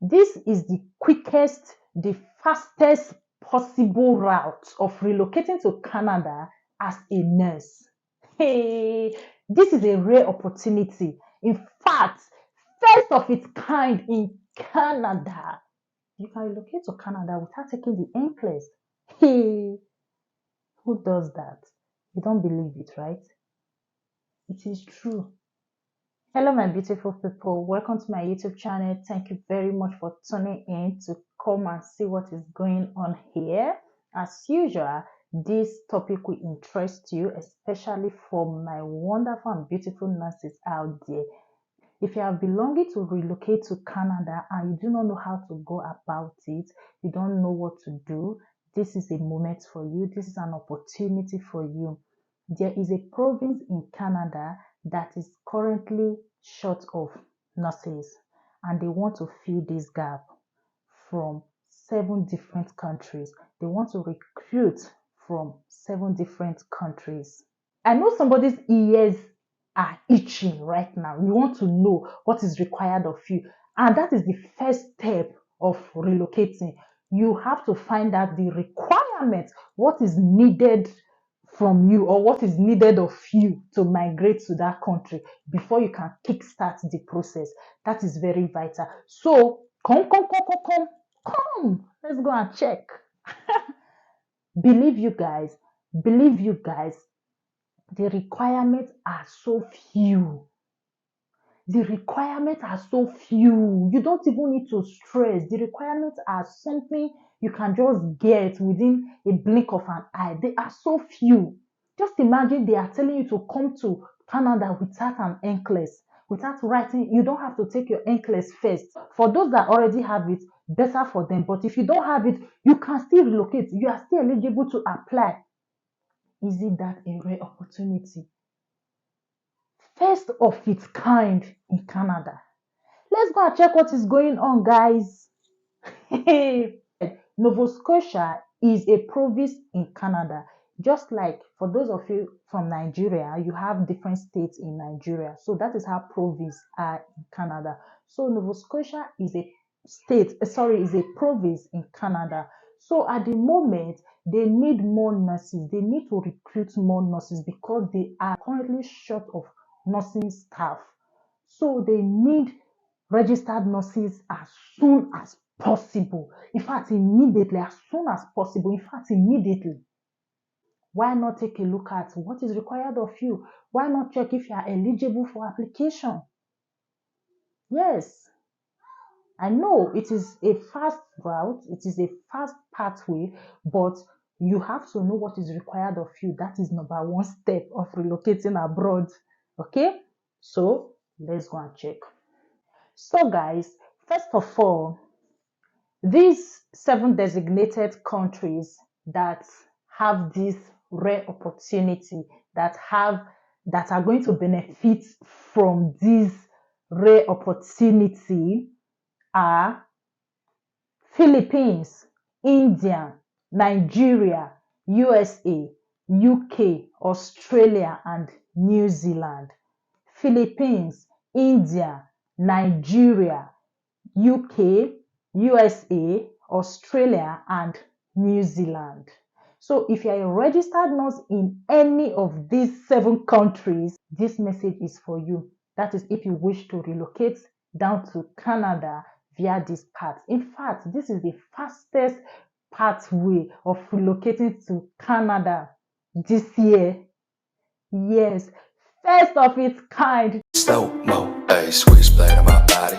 This is the quickest, the fastest possible route of relocating to Canada as a nurse. Hey, this is a rare opportunity. In fact, first of its kind in Canada. You can relocate to Canada without taking the NCLEX. Hey, who does that? You don't believe it, right? It is true. Hello, my beautiful people. Welcome to my YouTube channel. Thank you very much for tuning in to come and see what is going on here. As usual, this topic will interest you, especially for my wonderful and beautiful nurses out there. If you are belonging to relocate to Canada and you do not know how to go about it, you don't know what to do, this is a moment for you. This is an opportunity for you. There is a province in Canada that is currently short of nurses, and they want to fill this gap from 7 different countries. They want to recruit from 7 different countries. I know somebody's ears are itching right now. You want to know what is required of you. And that is the first step of relocating. You have to find out the requirements, what is needed from you or what is needed of you to migrate to that country before you can kickstart the process. That is very vital. So come. Let's go and check. Believe you guys, the requirements are so few. The requirements are so few. You don't even need to stress. The requirements are something you can just get within a blink of an eye. They are so few. Just imagine they are telling you to come to Canada without an NCLEX, without writing. You don't have to take your NCLEX first. For those that already have it, better for them. But if you don't have it, you can still relocate. You are still eligible to apply. Isn't that a rare opportunity? First of its kind in Canada. Let's go and check what is going on, guys. Nova Scotia is a province in Canada. Just like for those of you from Nigeria, you have different states in Nigeria. So that is how provinces are in Canada. So Nova Scotia is a is a province in Canada. So at the moment, they need more nurses. They need to recruit more nurses because they are currently short of nursing staff. So they need registered nurses as soon as possible. In fact, immediately, as soon as possible. In fact, immediately. Why not take a look at what is required of you? Why not check if you are eligible for application? Yes, I know it is a fast route, it is a fast pathway, but you have to know what is required of you. That is number one step of relocating abroad. Okay, so let's go and check. So, guys, first of all, these 7 designated countries that have this rare opportunity, that are going to benefit from this rare opportunity are Philippines, India, Nigeria, USA, UK, Australia, and New Zealand. Philippines, India, Nigeria, UK, USA, Australia, and New Zealand. So if you are a registered nurse in any of these 7 countries, this message is for you. That is if you wish to relocate down to Canada via this path. In fact, this is the fastest pathway of relocating to Canada this year. Yes, first of its kind. Slow mo, a switchblade on my body,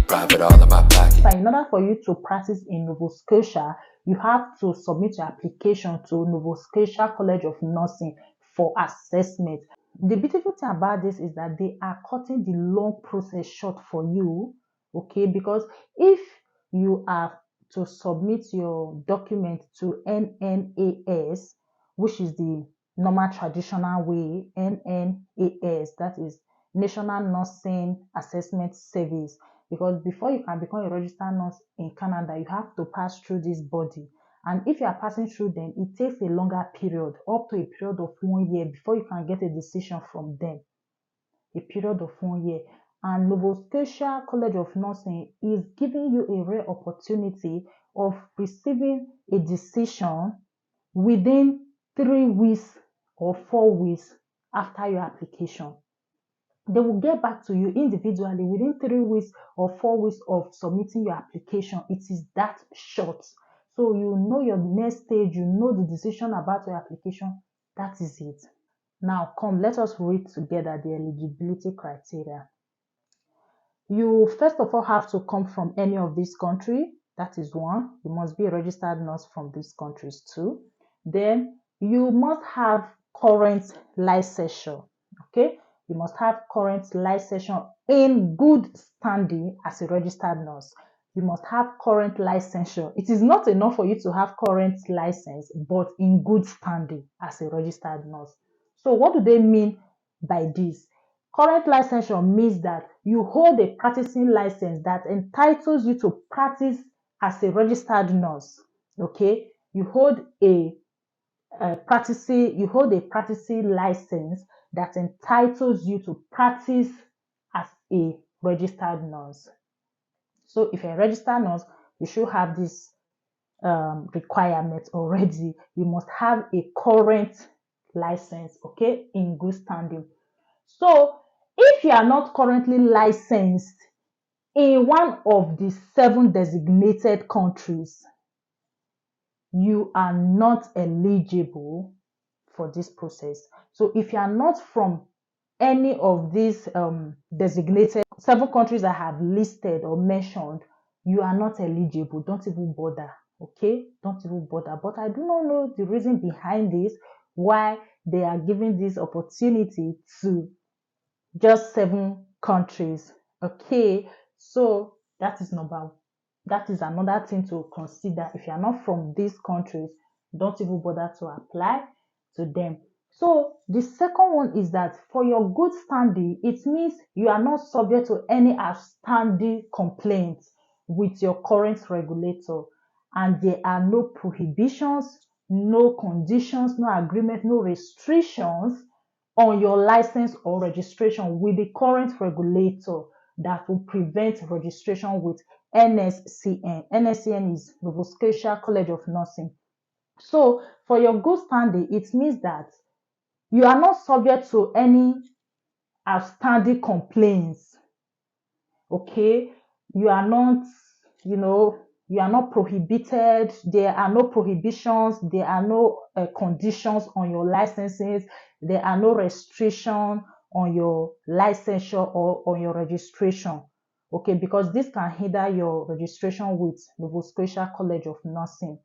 private all in my pocket. In order for you to practice in Nova Scotia, you have to submit your application to Nova Scotia College of Nursing for assessment. The beautiful thing about this is that they are cutting the long process short for you, okay? Because if you are to submit your document to NNAS, which is the normal traditional way, NNAS, that is National Nursing Assessment Service, because before you can become a registered nurse in Canada, you have to pass through this body. And if you are passing through them, it takes a longer period, up to a period of 1 year before you can get a decision from them. A period of 1 year. And Nova Scotia College of Nursing is giving you a rare opportunity of receiving a decision within 3 weeks or 4 weeks after your application. They will get back to you individually within 3 weeks or 4 weeks of submitting your application. It is that short. So you know your next stage, you know the decision about your application. That is it. Now come, let us read together the eligibility criteria. You first of all have to come from any of these countries. That is one. You must be a registered nurse from these countries too. Then you must have current licensure. Okay, you must have current licensure in good standing as a registered nurse. You must have current licensure. It is not enough for you to have current license, but in good standing as a registered nurse. So what do they mean by this? Current licensure means that you hold a practicing license that entitles you to practice as a registered nurse. Okay, you hold a practicing license that entitles you to practice as a registered nurse. So if you're a registered nurse, you should have this requirement already. You must have a current license, okay, in good standing. So if you are not currently licensed in one of the 7 designated countries, you are not eligible for this process. So if you are not from any of these designated 7 countries I have listed or mentioned, you are not eligible. Don't even bother. Okay, don't even bother. But I do not know the reason behind this, why they are giving this opportunity to just 7 countries. Okay, so that is another thing to consider. If you are not from these countries, don't even bother to apply to them. So the second one is that for your good standing, it means you are not subject to any outstanding complaints with your current regulator, and there are no prohibitions, no conditions, no agreement, no restrictions on your license or registration with the current regulator that will prevent registration with NSCN. NSCN is Nova Scotia College of Nursing. So for your good standing, it means that you are not subject to any outstanding complaints. Okay, you are not, you are not prohibited. There are no prohibitions. There are no conditions on your licenses. There are no restriction on your licensure or on your registration. Okay, because this can hinder your registration with Nova Scotia College of Nursing.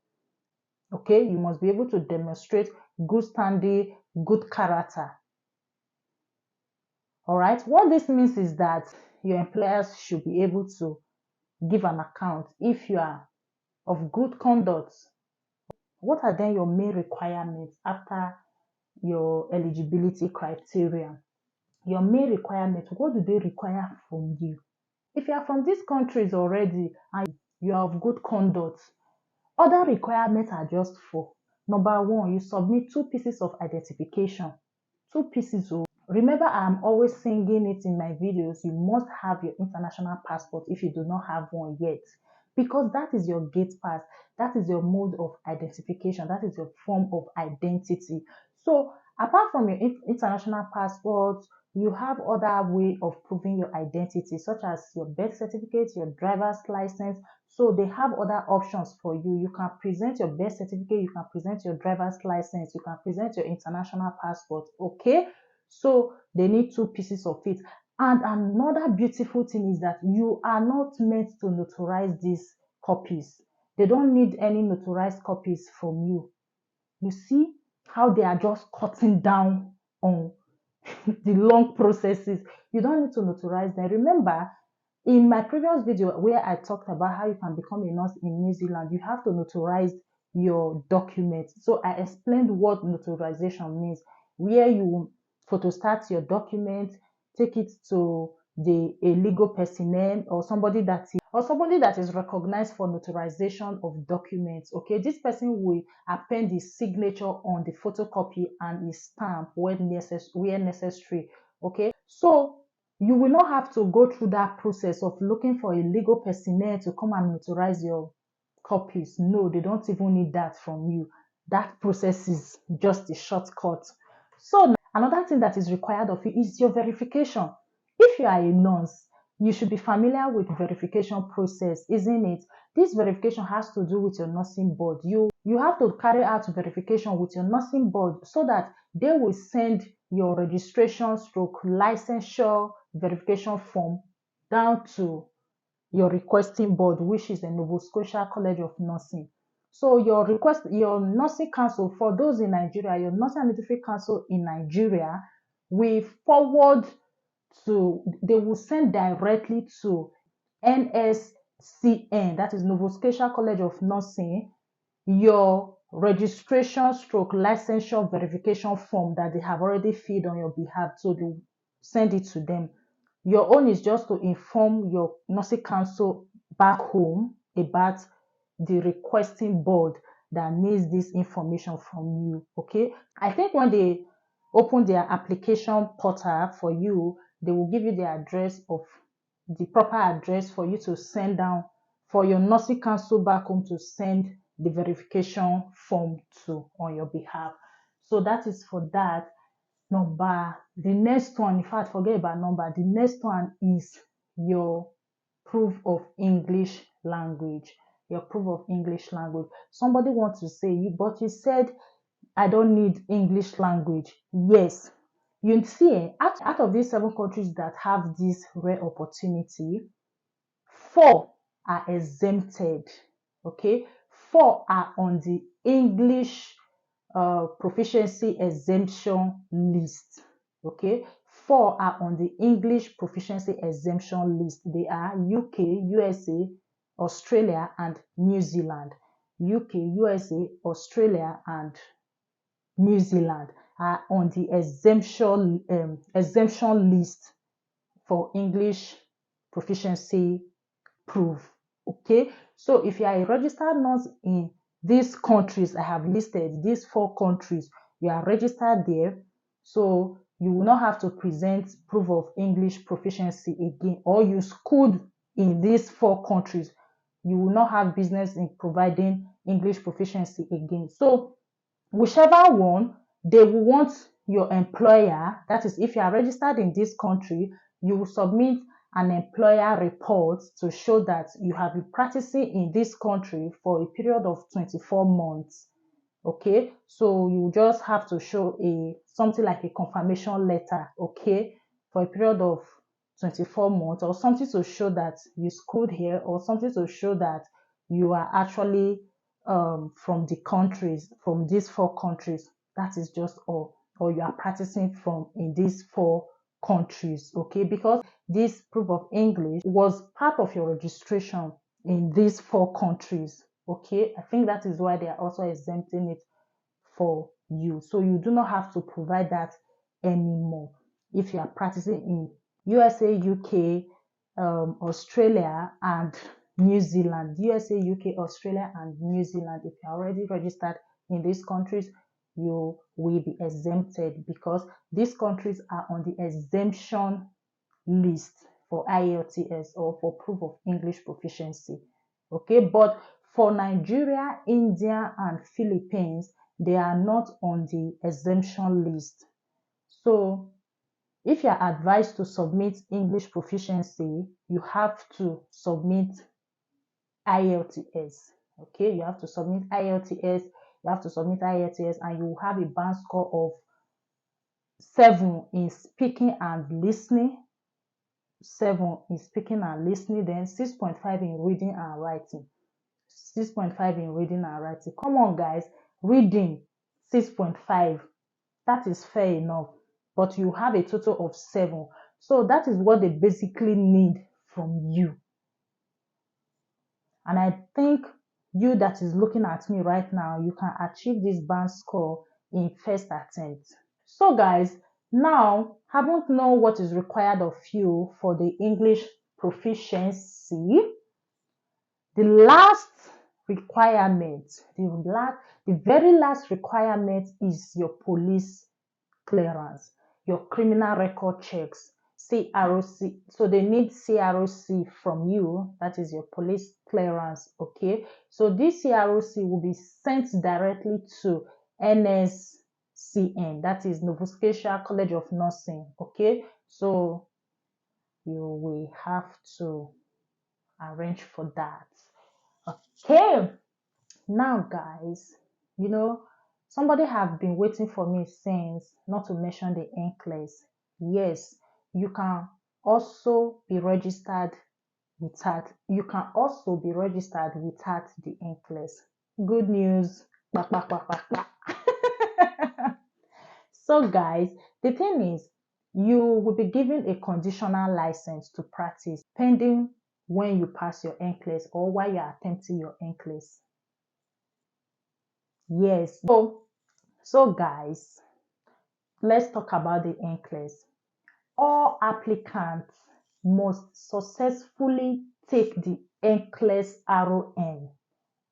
Okay, you must be able to demonstrate good standing, good character. All right, what this means is that your employers should be able to give an account if you are of good conduct. What are then your main requirements after your eligibility criteria? Your main requirements, what do they require from you? If you are from these countries already and you are of good conduct, other requirements are just 4. Number 1, you submit 2 pieces of identification. 2 pieces. Remember, I'm always singing it in my videos. You must have your international passport if you do not have one yet, because that is your gate pass. That is your mode of identification. That is your form of identity. So apart from your international passport, you have other way of proving your identity, such as your birth certificate, your driver's license. So they have other options for you. You can present your birth certificate, you can present your driver's license, you can present your international passport. Okay, so they need 2 pieces of it. And another beautiful thing is that you are not meant to notarize these copies. They don't need any notarized copies from you. You see how they are just cutting down on the long processes. You don't need to notarize them. Remember, in my previous video where I talked about how you can become a nurse in New Zealand, you have to notarize your documents. So I explained what notarization means, where you photostat your document, take it to a legal personnel or somebody that is recognized for notarization of documents. Okay, this person will append his signature on the photocopy and his stamp where necessary. Okay, so You will not have to go through that process of looking for a legal personnel to come and notarize your copies. No, they don't even need that from you. That process is just a shortcut. So another thing that is required of you is your verification. If you are a nurse, you should be familiar with verification process, isn't it? This verification has to do with your nursing board. You have to carry out verification with your nursing board so that they will send your registration stroke licensure verification form down to your requesting board, which is the Nova Scotia College of Nursing. So your nursing council for those in Nigeria, your nursing and midwifery council in Nigeria will forward they will send directly to NSCN, that is Nova Scotia College of Nursing, your registration stroke licensure verification form that they have already filled on your behalf. So they send it to them. Your own is just to inform your nursing council back home about the requesting board that needs this information from you. Okay. I think when they open their application portal for you, they will give you the proper address for you to send down for your nursing council back home to send the verification form to on your behalf. So that is for that. The next one, in fact, forget about number. The next one is your proof of English language. Your proof of English language. Somebody wants to say you, but you said I don't need English language. Yes, you see, out of these 7 countries that have this rare opportunity, 4 are exempted. Okay, 4 are on the English proficiency exemption list. Okay, 4 are on the English proficiency exemption list. They are UK, USA, Australia, and New Zealand. UK, USA, Australia, and New Zealand are on the exemption list for English proficiency proof. Okay, so if you are a registered nurse in these countries I have listed, these 4 countries, you are registered there, so you will not have to present proof of English proficiency again, or you schooled in these 4 countries, you will not have business in providing English proficiency again. So whichever one they will want your employer, that is, if you are registered in this country, you will submit an employer report to show that you have been practicing in this country for a period of 24 months. Okay, so you just have to show something like a confirmation letter, okay, for a period of 24 months, or something to show that you schooled here, or something to show that you are actually from these 4 countries. That is just all, or you are practicing in these 4 countries. Okay, because this proof of English was part of your registration in these 4 countries. Okay, I think that is why they are also exempting it for you. So you do not have to provide that anymore if you are practicing in USA, UK, Australia, and New Zealand. USA, UK, Australia, and New Zealand. If you are already registered in these countries, you will be exempted because these countries are on the exemption list for IELTS or for proof of English proficiency. Okay, but for Nigeria, India, and Philippines, they are not on the exemption list. So if you are advised to submit English proficiency, you have to submit IELTS. Okay, you have to submit IELTS, and you will have a band score of 7 in speaking and listening, 7 in speaking and listening, then 6.5 in reading and writing. 6.5 in reading and writing. Come on, guys, reading 6.5. That is fair enough, but you have a total of 7. So that is what they basically need from you. And I think you that is looking at me right now, you can achieve this band score in first attempt. So guys, now haven't know what is required of you for the English proficiency. The last requirement, the very last requirement is your police clearance, your criminal record checks. CROC. So they need CROC from you. That is your police clearance. Okay. So this CROC will be sent directly to NSCN. That is Nova Scotia College of Nursing. Okay. So you will have to arrange for that. Okay. Now, guys, somebody have been waiting for me since, not to mention the NCLEX. Yes, you can also be registered without the NCLEX. Good news. So, guys, the thing is, you will be given a conditional license to practice pending when you pass your NCLEX or while you're attempting your NCLEX. Yes. So guys, let's talk about the NCLEX. All applicants must successfully take the NCLEX RON.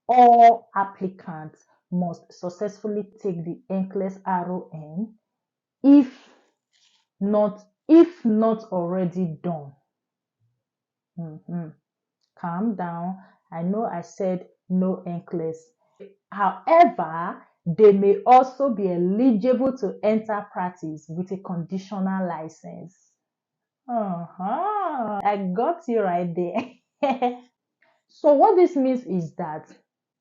All applicants must successfully take the NCLEX RON if not already done. Calm down. I know I said no NCLEX. However, they may also be eligible to enter practice with a conditional license. I got you right there. So what this means is that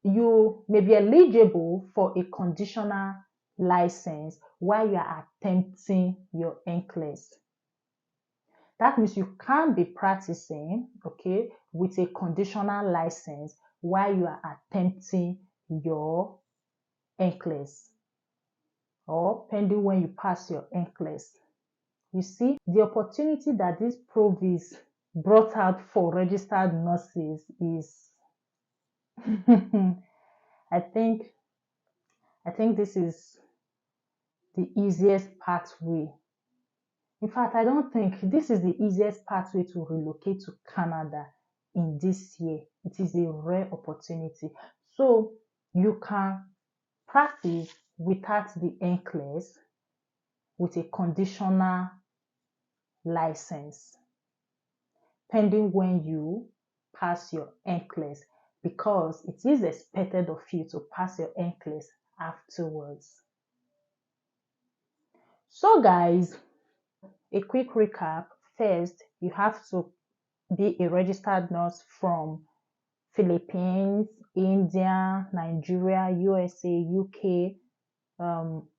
you may be eligible for a conditional license while you are attempting your NCLEX. That means you can't be practicing, okay, with a conditional license while you are attempting your NCLEX or pending when you pass your NCLEX. You see, the opportunity that this province brought out for registered nurses is I think this is the easiest pathway. In fact, I don't think this is the easiest pathway to relocate to Canada in this year. It is a rare opportunity. So you can practice without the NCLEX with a conditional license pending when you pass your NCLEX, because it is expected of you to pass your NCLEX afterwards. So guys, a quick recap. First, you have to be a registered nurse from Philippines, India, Nigeria, USA, UK,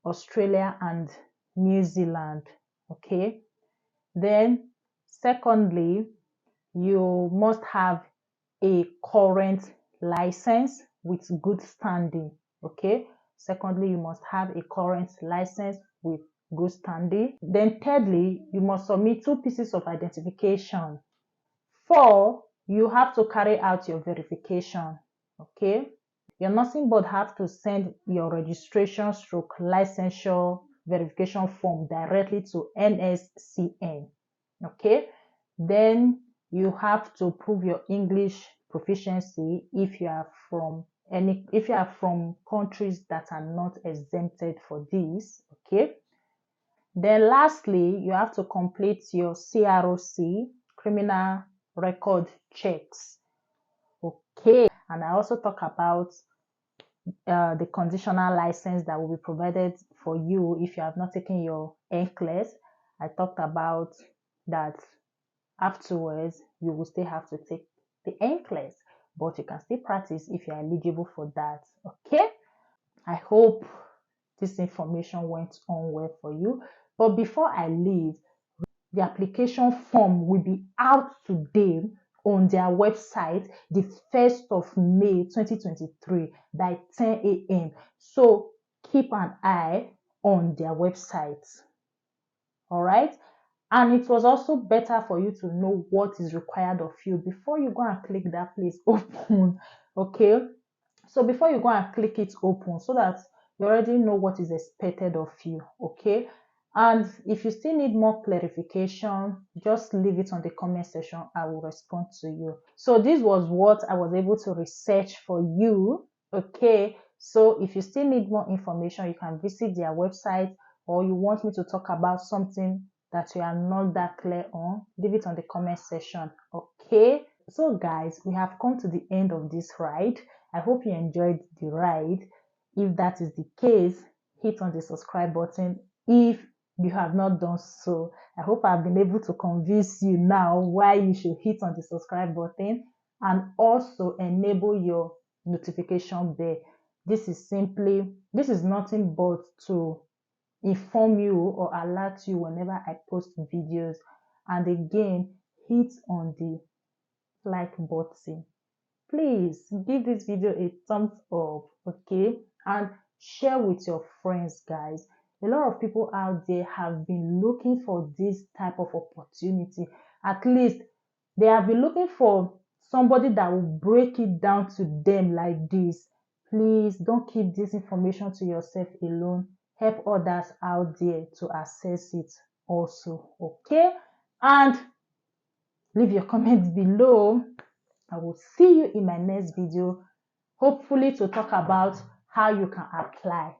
Australia, and New Zealand. Okay. Then, secondly, you must have a current license with good standing. Okay. Secondly, you must have a current license with good standing. Then, thirdly, you must submit 2 pieces of identification. 4, you have to carry out your verification. Okay. Your nursing board have to send your registration stroke licensure verification form directly to NSCN. Okay. Then you have to prove your English proficiency if you are from countries that are not exempted for this. Okay. Then lastly, you have to complete your CROC, criminal record checks. Okay. And I also talk about the conditional license that will be provided for you if you have not taken your NCLEX. I talked about that afterwards you will still have to take the NCLEX, but you can still practice if you are eligible for that. Okay. I hope this information went on well for you. But before I leave, the application form will be out today on their website the 1st of May 2023 by 10 a.m. So keep an eye on their website. All right. And it was also better for you to know what is required of you before you go and click that place open. Okay. So before you go and click it open, so that you already know what is expected of you. Okay. And if you still need more clarification, just leave it on the comment section. I will respond to you. So this was what I was able to research for you. Okay. So if you still need more information, you can visit their website, or you want me to talk about something that you are not that clear on, leave it on the comment section. Okay, so guys, we have come to the end of this ride. I hope you enjoyed the ride. If that is the case, hit on the subscribe button if you have not done so. I hope I've been able to convince you now why you should hit on the subscribe button and also enable your notification bell. This is nothing but to inform you or alert you whenever I post videos. And again, hit on the like button. Please give this video a thumbs up, okay? And share with your friends, guys. A lot of people out there have been looking for this type of opportunity. At least they have been looking for somebody that will break it down to them like this. Please don't keep this information to yourself alone. Help others out there to access it also, okay? And leave your comments below. I will see you in my next video, hopefully to talk about how you can apply.